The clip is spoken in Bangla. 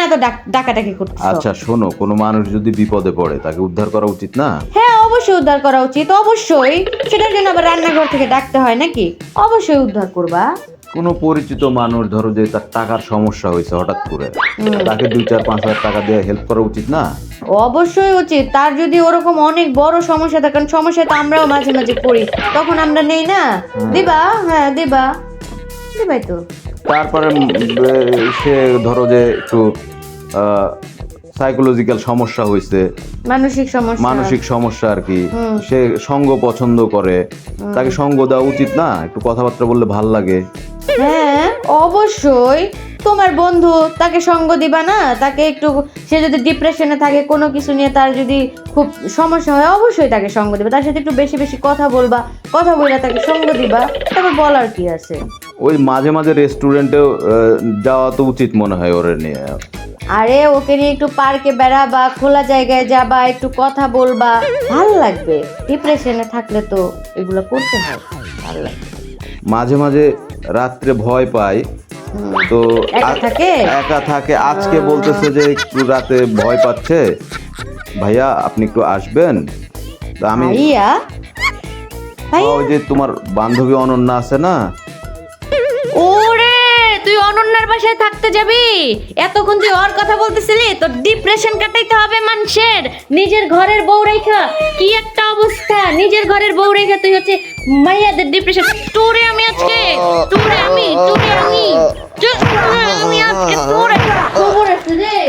এত ডাকাডাকি করতেছো? আচ্ছা শোনো, কোনো মানুষ যদি বিপদে পড়ে তাকে উদ্ধার করা উচিত না? হ্যাঁ অবশ্যই উদ্ধার করা উচিত, অবশ্যই। সেটার জন্য আবার রান্নাঘর থেকে ডাকতে হয় নাকি? অবশ্যই উদ্ধার করবা। কোনো পরিচিত মানুষ ধরো যে তার টাকার সমস্যা হয়েছে হঠাৎ করে, তাকে 2-4-5 হাজার টাকা দিয়ে হেল্প করা উচিত না? অবশ্যই উচিত। তার যদি ওরকম অনেক বড় সমস্যা থাকে, কারণ সমস্যা তো আমরাও মাঝে মাঝে পড়ি, তখন আমরা নেই না? দিবা, হ্যাঁ দিবা, দিবাই তো। তারপরে সে ধরো যে একটু সাইকোলজিক্যাল সমস্যা হয়েছে, মানসিক সমস্যা আর কি, সে সঙ্গ পছন্দ করে, তাকে সঙ্গ দেওয়া উচিত না? একটু কথাবার্তা বললে ভাল লাগে। হ্যাঁ অবশ্যই। তোমার বন্ধু, তাকে সঙ্গ দিবা না? তাকে একটু, সে যদি ডিপ্রেশনে থাকে কোনো কিছু নিয়ে, তার যদি খুব সমস্যা হয়, অবশ্যই তাকে সঙ্গ দিবা। তার সাথে একটু বেশি বেশি কথা বলবা, কথা বলে তাকে সঙ্গ দিবা। তারপর বলার কি আছে? ওই মাঝে মাঝে রেস্টুরেন্টেও যাওয়া তো উচিত মনে হয় ওরে নিয়ে। আরে ওকে নিয়ে একটু পার্কে বেড়াবা, খোলা জায়গায় যাবা, একটু কথা বলবা, ভাল লাগবে। ডিপ্রেশনে থাকলে তো এগুলো করতে হয়, ভাল লাগবে। মাঝে মাঝে রাত্রে ভয় পায় তো একা থাকে। আজকে বলতেছে যে একটু রাতে ভয় পাচ্ছে, ভাইয়া আপনি একটু আসবেন? তা আমি ভাইয়া? ওই যে তোমার বান্ধবী অনন্যা আছে না, ওরে, তুই অনন্যার বাসায় থাকতে যাবি? এতক্ষণ তুই ওর কথা বলতেছিলি? তোর ডিপ্রেশন কাটাইতে হবে মানুষের। নিজের ঘরের বউ রেখা কি একটা অবস্থা! নিজের ঘরের বউ রেখা তুই হচ্ছে মাইয়াদের ডিপ্রেশন। তোরে আমি আজকে, তোরে আমি আজকে তোরে খবর আছে রে।